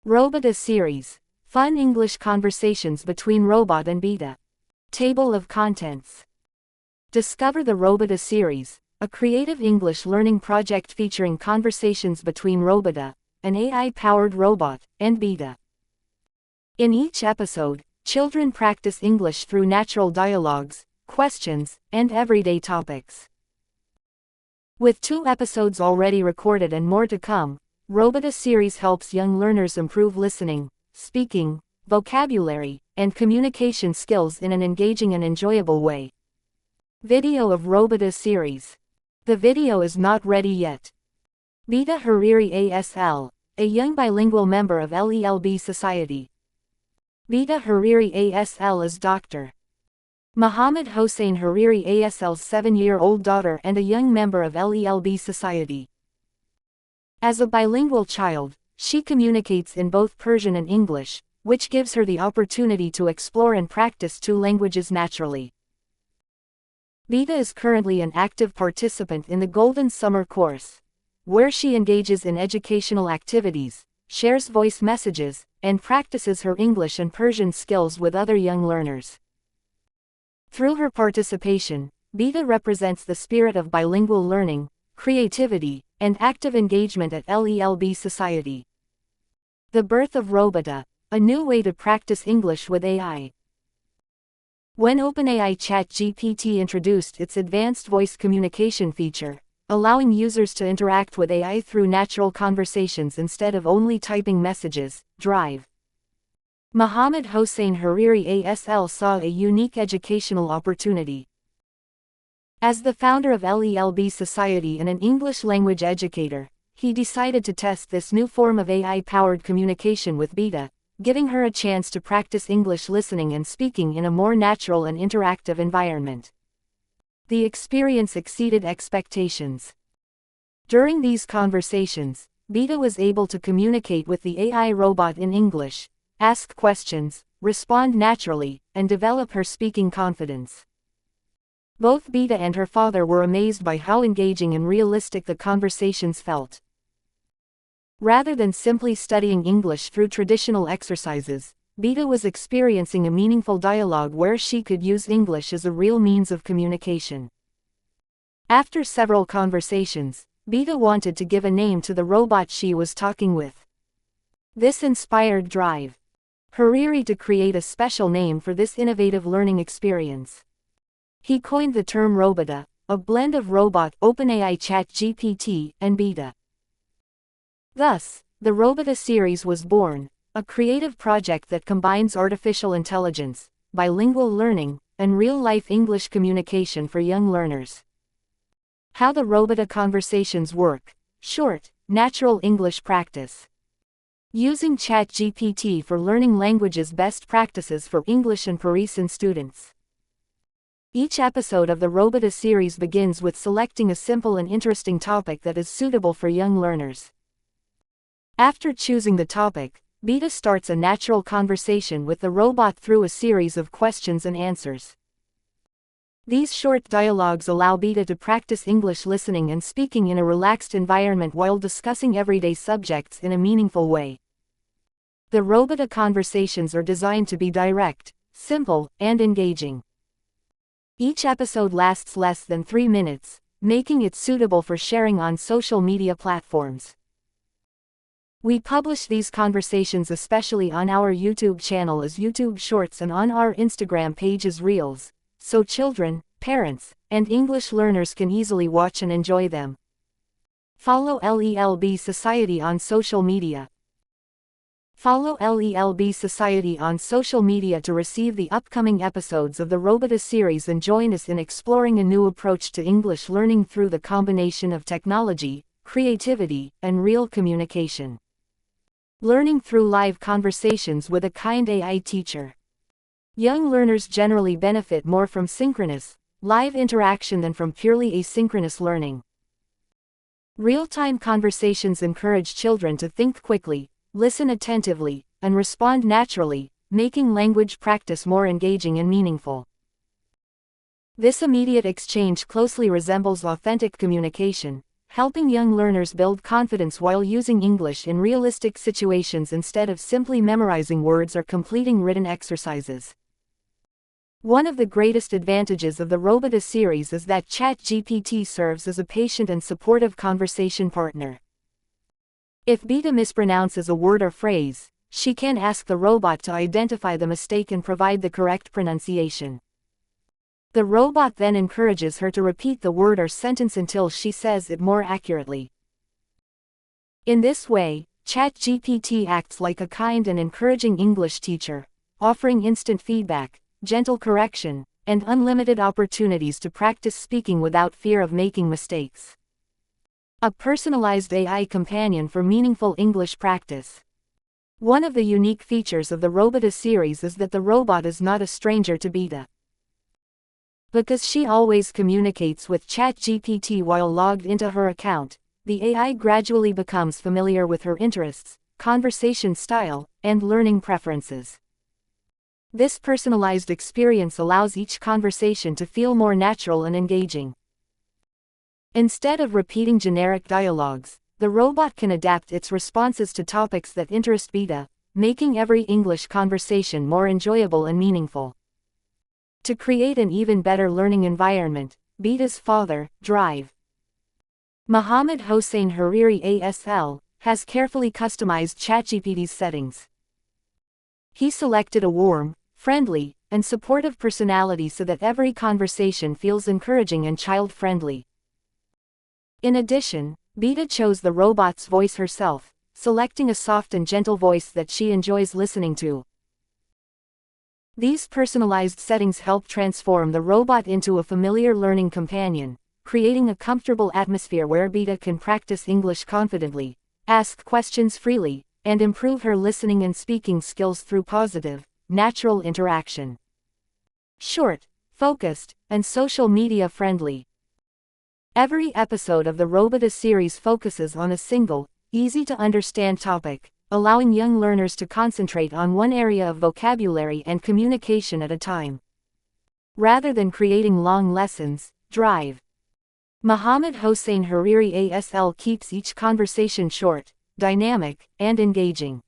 Robita Series. Fun English conversations between robot and Bita. Table of contents. Discover the Robita Series, a creative English learning project featuring conversations between Robita, an AI-powered robot, and Bita. In each episode, children practice English through natural dialogues, questions, and everyday topics. With 2 episodes already recorded and more to come, Robita Series helps young learners improve listening, speaking, vocabulary, and communication skills in an engaging and enjoyable way. Video of Robita Series. The video is not ready yet. Bita Hariri Asl, a young bilingual member of LELB Society. Bita Hariri Asl is Dr. Mohammad Hossein Hariri Asl's 7-year-old daughter and a young member of LELB Society. As a bilingual child, she communicates in both Persian and English, which gives her the opportunity to explore and practice 2 languages naturally. Bita is currently an active participant in the Golden Summer course, where she engages in educational activities, shares voice messages, and practices her English and Persian skills with other young learners. Through her participation, Bita represents the spirit of bilingual learning, creativity, and active engagement at LELB Society. The birth of Robita, a new way to practice English with AI. When OpenAI ChatGPT introduced its advanced voice communication feature, allowing users to interact with AI through natural conversations instead of only typing messages, Mohammad Hossein Hariri Asl saw a unique educational opportunity. As the founder of LELB Society and an English language educator, he decided to test this new form of AI-powered communication with Bita, giving her a chance to practice English listening and speaking in a more natural and interactive environment. The experience exceeded expectations. During these conversations, Bita was able to communicate with the AI robot in English, ask questions, respond naturally, and develop her speaking confidence. Both Bita and her father were amazed by how engaging and realistic the conversations felt. Rather than simply studying English through traditional exercises, Bita was experiencing a meaningful dialogue where she could use English as a real means of communication. After several conversations, Bita wanted to give a name to the robot she was talking with. This inspired Hariri to create a special name for this innovative learning experience. He coined the term Robita, a blend of robot, OpenAI ChatGPT, and Bita. Thus, the Robita series was born, a creative project that combines artificial intelligence, bilingual learning, and real-life English communication for young learners. How the Robita conversations work. Short, natural English practice. Using ChatGPT for learning languages. Best practices for English and Persian students. Each episode of the Robita series begins with selecting a simple and interesting topic that is suitable for young learners. After choosing the topic, Bita starts a natural conversation with the robot through a series of questions and answers. These short dialogues allow Bita to practice English listening and speaking in a relaxed environment while discussing everyday subjects in a meaningful way. The Robita conversations are designed to be direct, simple, and engaging. Each episode lasts less than 3 minutes, making it suitable for sharing on social media platforms. We publish these conversations especially on our YouTube channel as YouTube Shorts and on our Instagram page as Reels, so children, parents, and English learners can easily watch and enjoy them. Follow LELB Society on social media. Follow LELB Society on social media to receive the upcoming episodes of the Robita series and join us in exploring a new approach to English learning through the combination of technology, creativity, and real communication. Learning through live conversations with a kind AI teacher. Young learners generally benefit more from synchronous, live interaction than from purely asynchronous learning. Real-time conversations encourage children to think quickly, listen attentively, and respond naturally, making language practice more engaging and meaningful. This immediate exchange closely resembles authentic communication, helping young learners build confidence while using English in realistic situations instead of simply memorizing words or completing written exercises. One of the greatest advantages of the Robita series is that ChatGPT serves as a patient and supportive conversation partner. If Bita mispronounces a word or phrase, she can ask the robot to identify the mistake and provide the correct pronunciation. The robot then encourages her to repeat the word or sentence until she says it more accurately. In this way, ChatGPT acts like a kind and encouraging English teacher, offering instant feedback, gentle correction, and unlimited opportunities to practice speaking without fear of making mistakes. A personalized AI companion for meaningful English practice. One of the unique features of the Robita series is that the robot is not a stranger to Bita. Because she always communicates with ChatGPT while logged into her account, the AI gradually becomes familiar with her interests, conversation style, and learning preferences. This personalized experience allows each conversation to feel more natural and engaging. Instead of repeating generic dialogues, the robot can adapt its responses to topics that interest Bita, making every English conversation more enjoyable and meaningful. To create an even better learning environment, Bita's father, Mohammad Hossein Hariri Asl, has carefully customized ChatGPT's settings. He selected a warm, friendly, and supportive personality so that every conversation feels encouraging and child-friendly. In addition, Bita chose the robot's voice herself, selecting a soft and gentle voice that she enjoys listening to. These personalized settings help transform the robot into a familiar learning companion, creating a comfortable atmosphere where Bita can practice English confidently, ask questions freely, and improve her listening and speaking skills through positive, natural interaction. Short, focused, and social media friendly. Every episode of the Robita series focuses on a single, easy-to-understand topic, allowing young learners to concentrate on one area of vocabulary and communication at a time. Rather than creating long lessons, Mohammad Hossein Hariri Asl keeps each conversation short, dynamic, and engaging.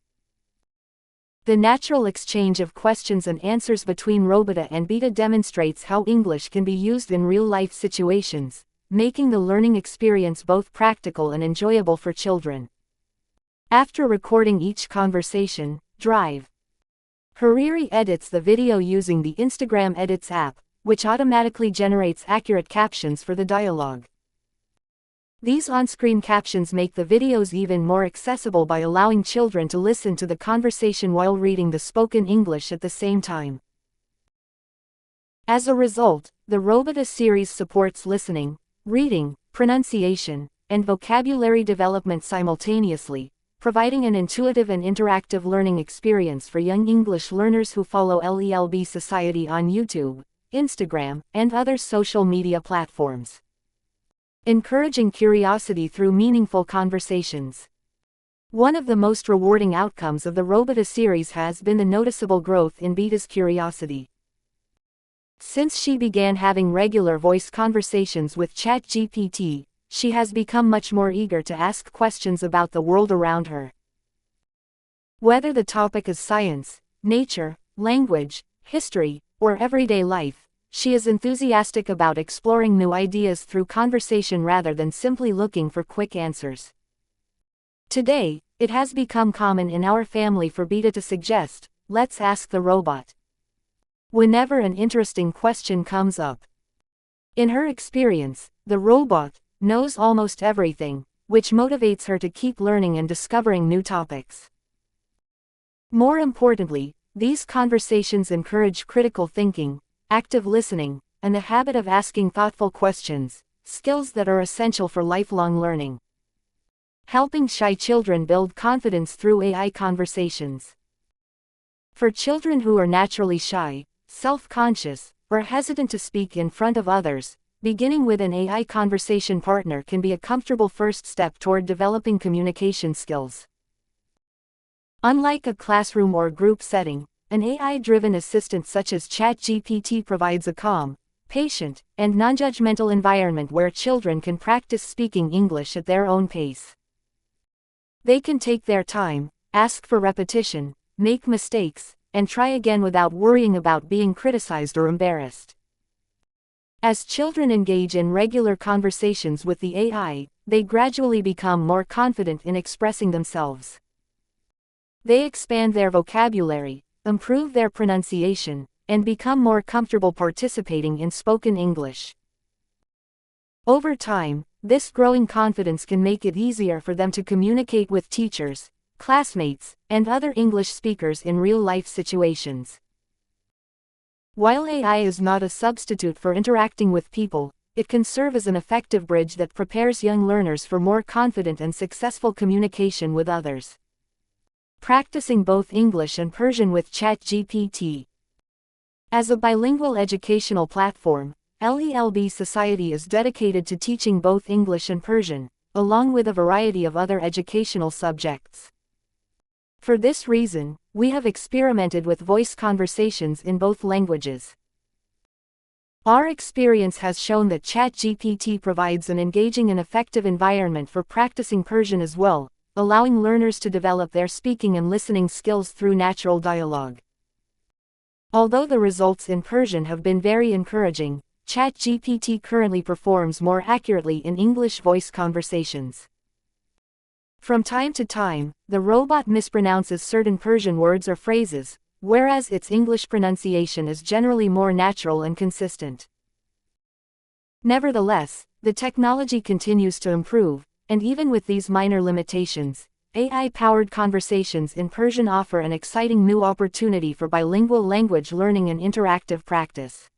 The natural exchange of questions and answers between Robita and Bita demonstrates how English can be used in real-life situations, making the learning experience both practical and enjoyable for children. After recording each conversation, Hariri edits the video using the Instagram Edits app, which automatically generates accurate captions for the dialogue. These on-screen captions make the videos even more accessible by allowing children to listen to the conversation while reading the spoken English at the same time. As a result, the Robita series supports listening, reading, pronunciation, and vocabulary development simultaneously, providing an intuitive and interactive learning experience for young English learners who follow LELB Society on YouTube, Instagram, and other social media platforms. Encouraging curiosity through meaningful conversations. One of the most rewarding outcomes of the Robita series has been the noticeable growth in Bita's curiosity. Since she began having regular voice conversations with ChatGPT, she has become much more eager to ask questions about the world around her. Whether the topic is science, nature, language, history, or everyday life, she is enthusiastic about exploring new ideas through conversation rather than simply looking for quick answers. Today, it has become common in our family for Bita to suggest, "Let's ask the robot," whenever an interesting question comes up. In her experience, the robot knows almost everything, which motivates her to keep learning and discovering new topics. More importantly, these conversations encourage critical thinking, active listening, and the habit of asking thoughtful questions, skills that are essential for lifelong learning. Helping shy children build confidence through AI conversations. For children who are naturally shy, self-conscious, or hesitant to speak in front of others, beginning with an AI conversation partner can be a comfortable first step toward developing communication skills. Unlike a classroom or group setting, an AI-driven assistant such as ChatGPT provides a calm, patient, and non-judgmental environment where children can practice speaking English at their own pace. They can take their time, ask for repetition, make mistakes, and try again without worrying about being criticized or embarrassed. As children engage in regular conversations with the AI, they gradually become more confident in expressing themselves. They expand their vocabulary, improve their pronunciation, and become more comfortable participating in spoken English. Over time, this growing confidence can make it easier for them to communicate with teachers, classmates, and other English speakers in real-life situations. While AI is not a substitute for interacting with people, it can serve as an effective bridge that prepares young learners for more confident and successful communication with others. Practicing both English and Persian with ChatGPT. As a bilingual educational platform, LELB Society is dedicated to teaching both English and Persian, along with a variety of other educational subjects. For this reason, we have experimented with voice conversations in both languages. Our experience has shown that ChatGPT provides an engaging and effective environment for practicing Persian as well, allowing learners to develop their speaking and listening skills through natural dialogue. Although the results in Persian have been very encouraging, ChatGPT currently performs more accurately in English voice conversations. From time to time, the robot mispronounces certain Persian words or phrases, whereas its English pronunciation is generally more natural and consistent. Nevertheless, the technology continues to improve, and even with these minor limitations, AI-powered conversations in Persian offer an exciting new opportunity for bilingual language learning and interactive practice.